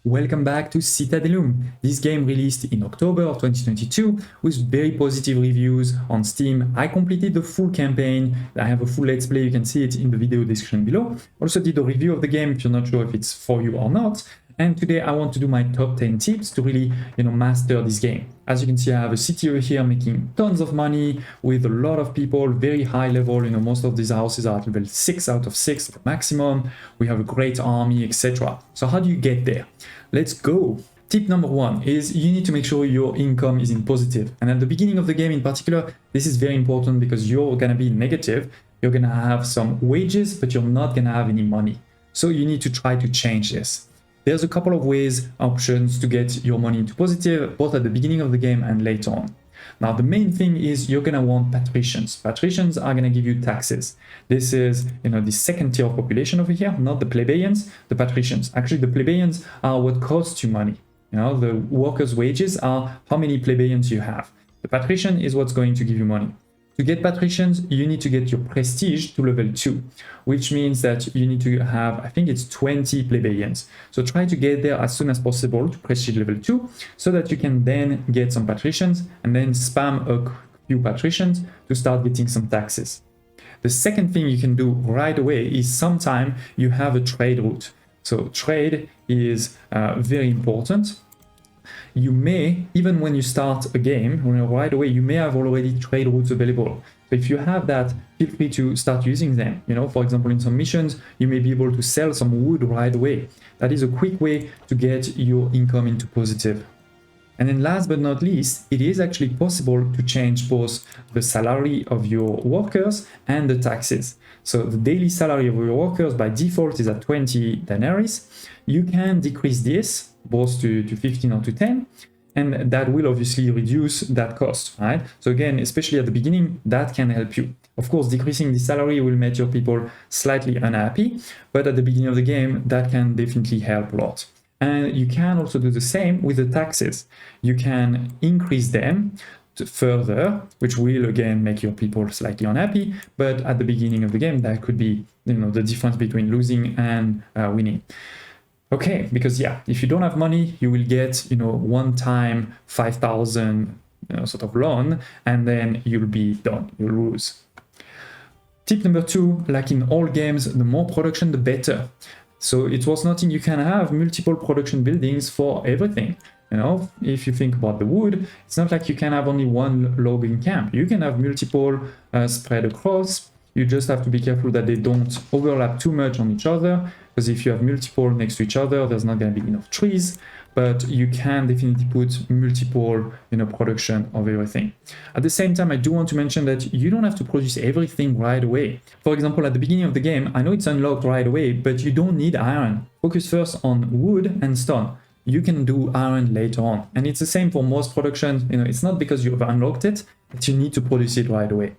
Welcome back to Citadelum. This game released in October of 2022 with very positive reviews on Steam. I completed the full campaign. I have a full let's play, you can see it in the video description below. Also did a review of the game if you're not sure if it's for you or not. And today I want to do my top 10 tips to really, master this game. As you can see, I have a city over here making tons of money with a lot of people, very high level. Most of these houses are at level 6 out of 6 the maximum. We have a great army, etc. So how do you get there? Let's go. Tip number 1 is you need to make sure your income is in positive. And at the beginning of the game in particular, this is very important because you're gonna be negative. You're gonna have some wages, but you're not gonna have any money. So you need to try to change this. There's a couple of options to get your money into positive, both at the beginning of the game and later on. Now, the main thing is you're gonna want patricians. Patricians are gonna give you taxes. This is, the second tier of population over here, not the plebeians, the patricians. Actually, the plebeians are what costs you money. The workers' wages are how many plebeians you have. The patrician is what's going to give you money. To get patricians, you need to get your prestige to level 2, which means that you need to have, I think it's 20 plebeians. So try to get there as soon as possible to prestige level 2, so that you can then get some patricians and then spam a few patricians to start getting some taxes. The second thing you can do right away is sometime you have a trade route. So trade is very important. You may, even when you start a game, right away, you may have already trade routes available. So if you have that, feel free to start using them. For example, in some missions, you may be able to sell some wood right away. That is a quick way to get your income into positive. And then last but not least, it is actually possible to change both the salary of your workers and the taxes. So the daily salary of your workers by default is at 20 denaries. You can decrease this both to 15 or to 10, and that will obviously reduce that cost, right? So again, especially at the beginning, that can help you. Of course, decreasing the salary will make your people slightly unhappy, but at the beginning of the game, that can definitely help a lot. And you can also do the same with the taxes. You can increase them further, which will again make your people slightly unhappy, but at the beginning of the game, that could be the difference between losing and winning. Okay, because if you don't have money, you will get, one time 5,000 sort of loan, and then you'll be done, you'll lose. Tip number 2, like in all games, the more production, the better. So it's worth noting you can have multiple production buildings for everything. If you think about the wood, it's not like you can have only one logging camp. You can have multiple spread across. You just have to be careful that they don't overlap too much on each other, because if you have multiple next to each other, there's not going to be enough trees, but you can definitely put multiple, production of everything. At the same time, I do want to mention that you don't have to produce everything right away. For example, at the beginning of the game, I know it's unlocked right away, but you don't need iron. Focus first on wood and stone. You can do iron later on. And it's the same for most productions. It's not because you've unlocked it that you need to produce it right away.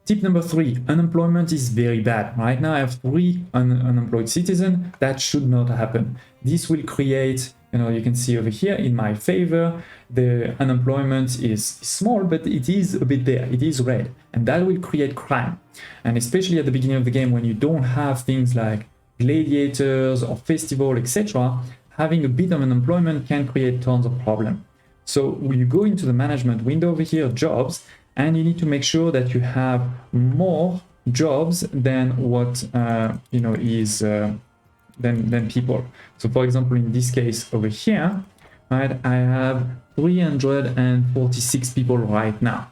Tip number 3, unemployment is very bad. Right now I have 3 unemployed citizens. That should not happen. This will create, you can see over here in my favor, the unemployment is small, but it is a bit there. It is red, and that will create crime. And especially at the beginning of the game, when you don't have things like gladiators or festival, etc., having a bit of unemployment can create tons of problems. So you go into the management window over here, jobs, and you need to make sure that you have more jobs than what is than people. So for example, in this case over here, right, I have 346 people right now.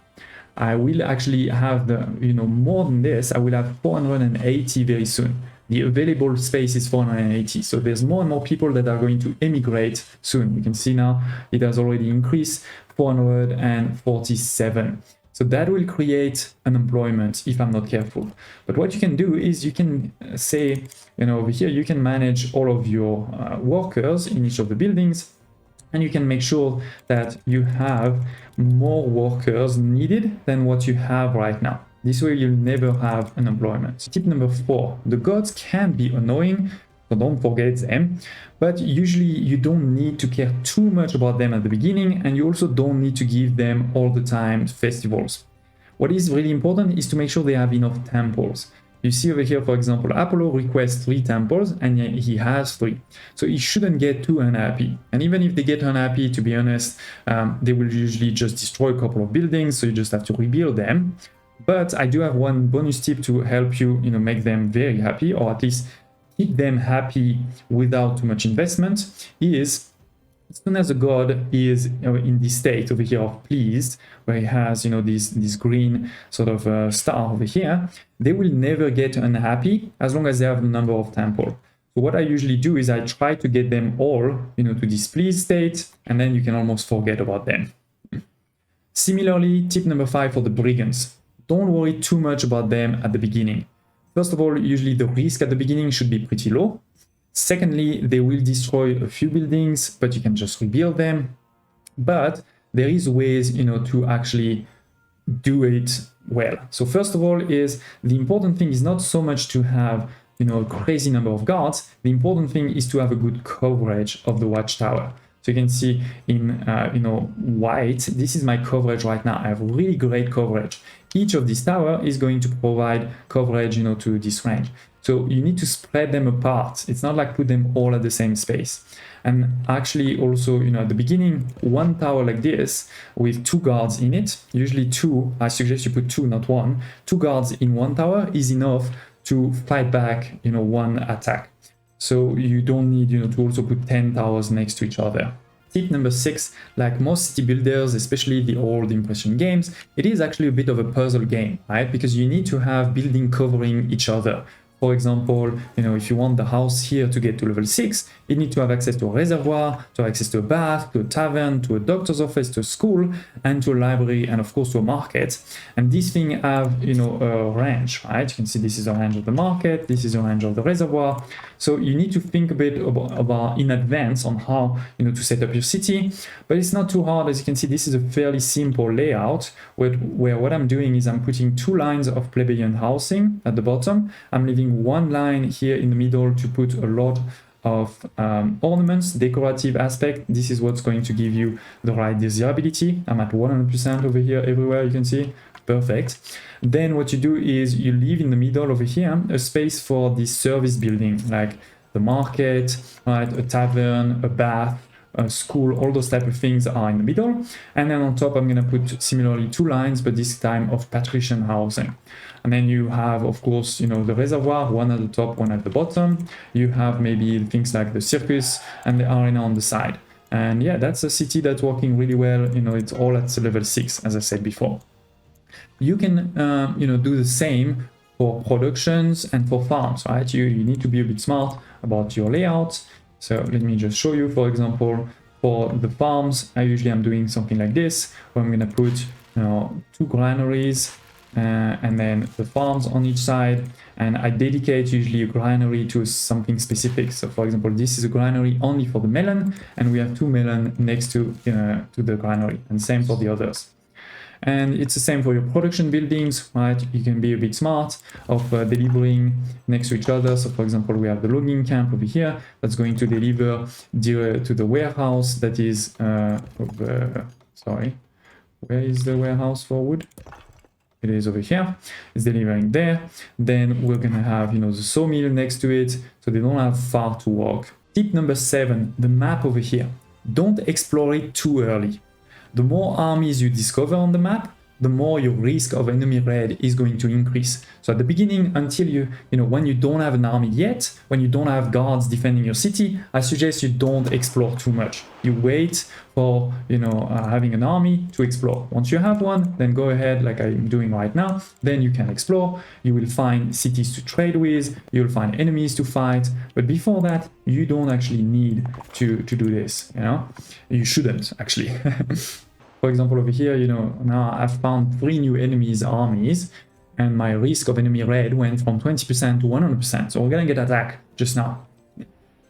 I will actually have more than this. I will have 480 very soon. The available space is 480. So there's more and more people that are going to emigrate soon. You can see now it has already increased 447. So that will create unemployment if I'm not careful. But what you can do is you can say, over here, you can manage all of your workers in each of the buildings, and you can make sure that you have more workers needed than what you have right now. This way you'll never have unemployment. Tip number 4, the gods can be annoying, so don't forget them, but usually you don't need to care too much about them at the beginning, and you also don't need to give them all the time festivals. What is really important is to make sure they have enough temples. You see over here, for example, Apollo requests 3 temples and he has 3. So he shouldn't get too unhappy. And even if they get unhappy, to be honest, they will usually just destroy a couple of buildings, so you just have to rebuild them. But I do have one bonus tip to help you, make them very happy, or at least keep them happy without too much investment, is as soon as a god is in this state over here of pleased, where he has this green sort of star over here, they will never get unhappy as long as they have a number of temples. So what I usually do is I try to get them all to this pleased state, and then you can almost forget about them. Similarly, tip number 5 for the brigands. Don't worry too much about them at the beginning. First of all, usually the risk at the beginning should be pretty low. Secondly, they will destroy a few buildings, but you can just rebuild them. But there is ways, to actually do it well. So first of all, is the important thing is not so much to have, a crazy number of guards. The important thing is to have a good coverage of the watchtower. So you can see in, white, this is my coverage right now. I have really great coverage. Each of these tower is going to provide coverage, to this range. So you need to spread them apart. It's not like put them all at the same space. And actually also, at the beginning, one tower like this with 2 guards in it, usually 2, I suggest you put 2, not 1. 2 guards in one tower is enough to fight back, one attack. So you don't need, to also put 10 towers next to each other. Tip number 6, like most city builders, especially the old Impression games, it is actually a bit of a puzzle game, right? Because you need to have building covering each other. For example, if you want the house here to get to level 6, you need to have access to a reservoir, to have access to a bath, to a tavern, to a doctor's office, to a school, and to a library, and of course to a market. And these things have, a range, right? You can see this is a range of the market, this is a range of the reservoir. So you need to think a bit about in advance on how, to set up your city. But it's not too hard. As you can see, this is a fairly simple layout where what I'm doing is I'm putting 2 lines of plebeian housing at the bottom. I'm leaving 1 line here in the middle to put a lot of ornaments, decorative aspect. This is what's going to give you the right desirability. I'm at 100% over here everywhere, you can see. Perfect. Then what you do is you leave in the middle over here a space for this service building, like the market, right, a tavern, a bath, a school, all those type of things are in the middle. And then on top, I'm going to put similarly 2 lines, but this time of patrician housing. And then you have, of course, the reservoir, 1 at the top, 1 at the bottom. You have maybe things like the circus and the arena on the side. And yeah, that's a city that's working really well. It's all at level 6, as I said before. You can, do the same for productions and for farms, right? You need to be a bit smart about your layout. So let me just show you, for example, for the farms, I usually am doing something like this, where I'm going to put, 2 granaries, and then the farms on each side, and I dedicate usually a granary to something specific. So for example, this is a granary only for the melon, and we have 2 melon next to the granary, and same for the others. And it's the same for your production buildings, right? You can be a bit smart of delivering next to each other. So for example, we have the logging camp over here that's going to deliver to the warehouse that is, sorry, where is the warehouse for wood? It is over here. It's delivering there. Then we're going to have, the sawmill next to it, so they don't have far to walk. Tip number 7, the map over here. Don't explore it too early. The more armies you discover on the map, the more your risk of enemy raid is going to increase. So at the beginning, until when you don't have an army yet, when you don't have guards defending your city, I suggest you don't explore too much. You wait for, having an army to explore. Once you have one, then go ahead like I'm doing right now. Then you can explore. You will find cities to trade with. You'll find enemies to fight. But before that, you don't actually need to do this, You shouldn't, actually. For example, over here, now I've found 3 new enemies armies, and my risk of enemy raid went from 20% to 100%. So we're gonna get attacked just now.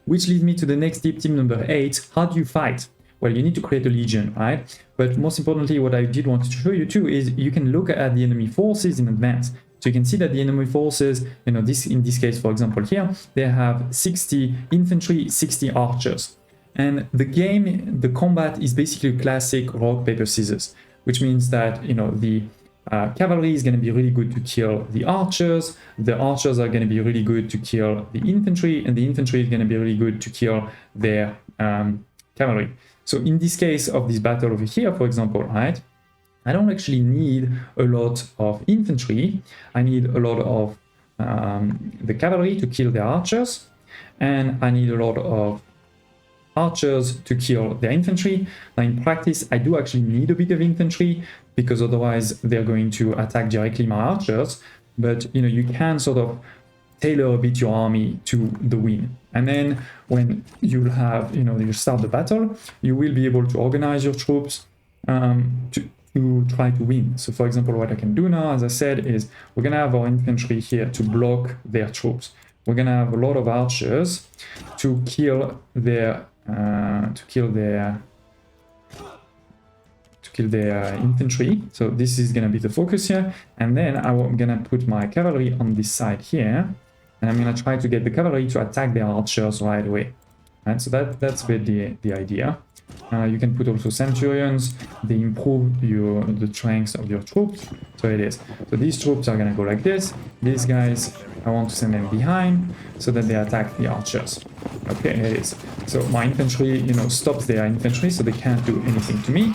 Which leads me to the next tip, tip number 8. How do you fight? Well, you need to create a legion, right? But most importantly, what I did want to show you too is you can look at the enemy forces in advance. So you can see that the enemy forces, in this case, for example, here, they have 60 infantry, 60 archers. And the combat is basically classic rock, paper, scissors, which means that, the Cavalry is going to be really good to kill the archers. The archers are going to be really good to kill the infantry, and the infantry is going to be really good to kill their cavalry. So in this case of this battle over here, for example, right, I don't actually need a lot of infantry. I need a lot of the cavalry to kill the archers, and I need a lot of archers to kill their infantry. Now in practice, I do actually need a bit of infantry because otherwise they're going to attack directly my archers. But you know, you can sort of tailor a bit your army to the win. And then when you'll have, you know, you start the battle, you will be able to organize your troops to try to win. So for example, what I can do now, as I said, is we're gonna have our infantry here to block their troops. We're gonna have a lot of archers to kill their infantry. So this is gonna be the focus here, and then I'm gonna put my cavalry on this side here, and I'm gonna try to get the cavalry to attack the archers right away. And so that's the idea. You can put also centurions. They improve the strength of your troops. So it is. So these troops are gonna go like this. These guys, I want to send them behind so that they attack the archers. Okay, it is. So my infantry, you know, stops their infantry, so they can't do anything to me.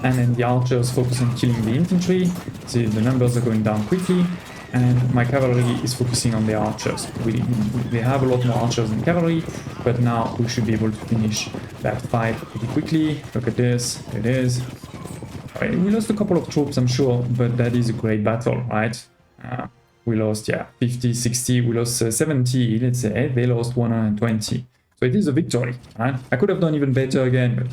And then the archers focus on killing the infantry. See, the numbers are going down quickly. And my cavalry is focusing on the archers. They have a lot more archers than cavalry, but now we should be able to finish that fight pretty quickly. Look at this, it is. Right, we lost a couple of troops, I'm sure, but that is a great battle, right? We lost, yeah, 50, 60, we lost 70, let's say. They lost 120. So it is a victory, right? I could have done even better again,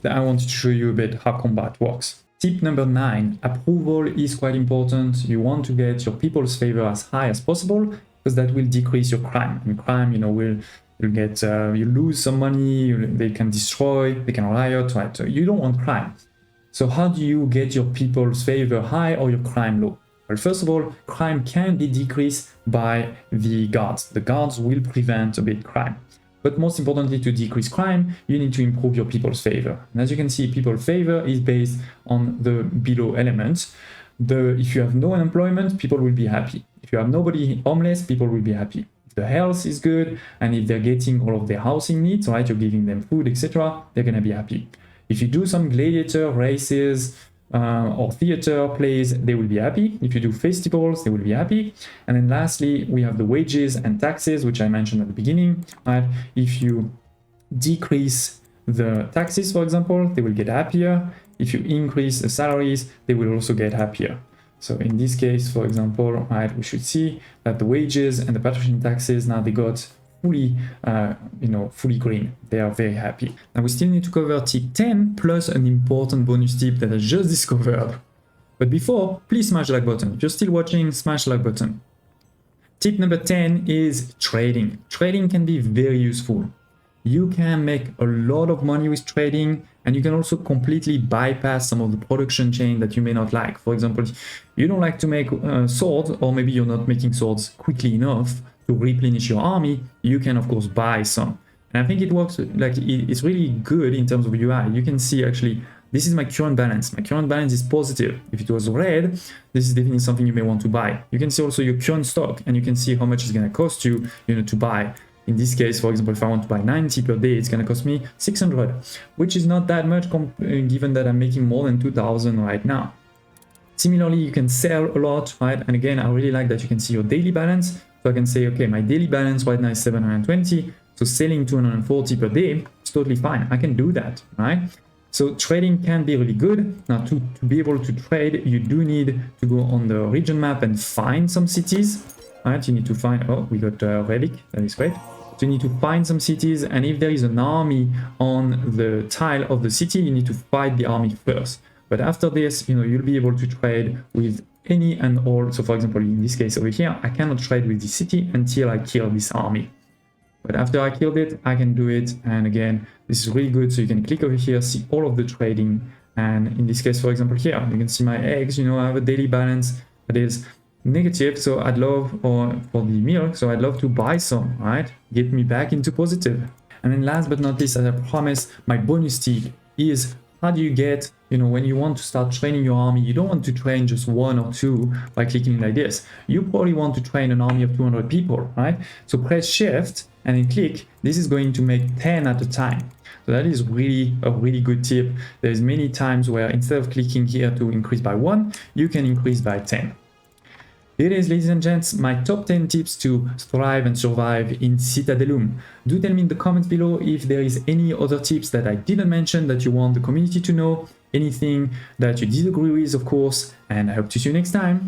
but I wanted to show you a bit how combat works. Tip number 9, approval is quite important. You want to get your people's favor as high as possible because that will decrease your crime. And crime, you know, you lose some money, they can destroy, they can riot, right? So you don't want crime. So how do you get your people's favor high or your crime low? Well, first of all, crime can be decreased by the guards. The guards will prevent a bit crime. But most importantly, to decrease crime, you need to improve your people's favor. And as you can see, people's favor is based on the below elements. If you have no unemployment, people will be happy. If you have nobody homeless, people will be happy. If the health is good, and if they're getting all of their housing needs, right, you're giving them food, etc., they're gonna be happy. If you do some gladiator races, or theater plays, they will be happy. If you do festivals, they will be happy. And then lastly, we have the wages and taxes, which I mentioned at the beginning. Right? If you decrease the taxes, for example, they will get happier. If you increase the salaries, they will also get happier. So in this case, for example, right, we should see that the wages and the patrician taxes, now they got fully, fully green. They are very happy. Now we still need to cover tip 10 plus an important bonus tip that I just discovered. But before, please smash the like button. If you're still watching, smash the like button. Tip number 10 is trading. Trading can be very useful. You can make a lot of money with trading, and you can also completely bypass some of the production chain that you may not like. For example, you don't like to make swords, or maybe you're not making swords quickly enough to replenish your army. You can of course buy some, and I think it works like it's really good in terms of UI. You can see actually this is my current balance. My current balance is positive. If it was red, this is definitely something you may want to buy. You can see also your current stock, and you can see how much it's going to cost you, to buy. In this case, for example, if I want to buy 90 per day, it's going to cost me 600, which is not that much given that I'm making more than 2,000 right now. Similarly, you can sell a lot, right? And again, I really like that you can see your daily balance. So I can say, okay, my daily balance right now is 720. So selling 240 per day is totally fine. I can do that, right? So trading can be really good. Now to be able to trade, you do need to go on the region map and find some cities, right? You need to find, oh, we got a relic, that is great. So you need to find some cities, and if there is an army on the tile of the city, you need to fight the army first. But after this, you'll be able to trade with any and all. So for example, in this case over here, I cannot trade with this city until I kill this army. But after I killed it, I can do it. And again, this is really good. So you can click over here, see all of the trading. And in this case, for example, here, you can see my eggs, I have a daily balance that is negative. So I'd love, or for the milk, so I'd love to buy some, right? Get me back into positive. And then last but not least, as I promised, my bonus tip is how do you get, when you want to start training your army, you don't want to train just 1 or 2 by clicking like this. You probably want to train an army of 200 people, right? So press Shift and then click. This is going to make 10 at a time. So that is really a really good tip. There's many times where instead of clicking here to increase by 1, you can increase by 10. Here it is, ladies and gents, my top 10 tips to thrive and survive in Citadelum. Do tell me in the comments below if there is any other tips that I didn't mention that you want the community to know, anything that you disagree with, of course, and I hope to see you next time.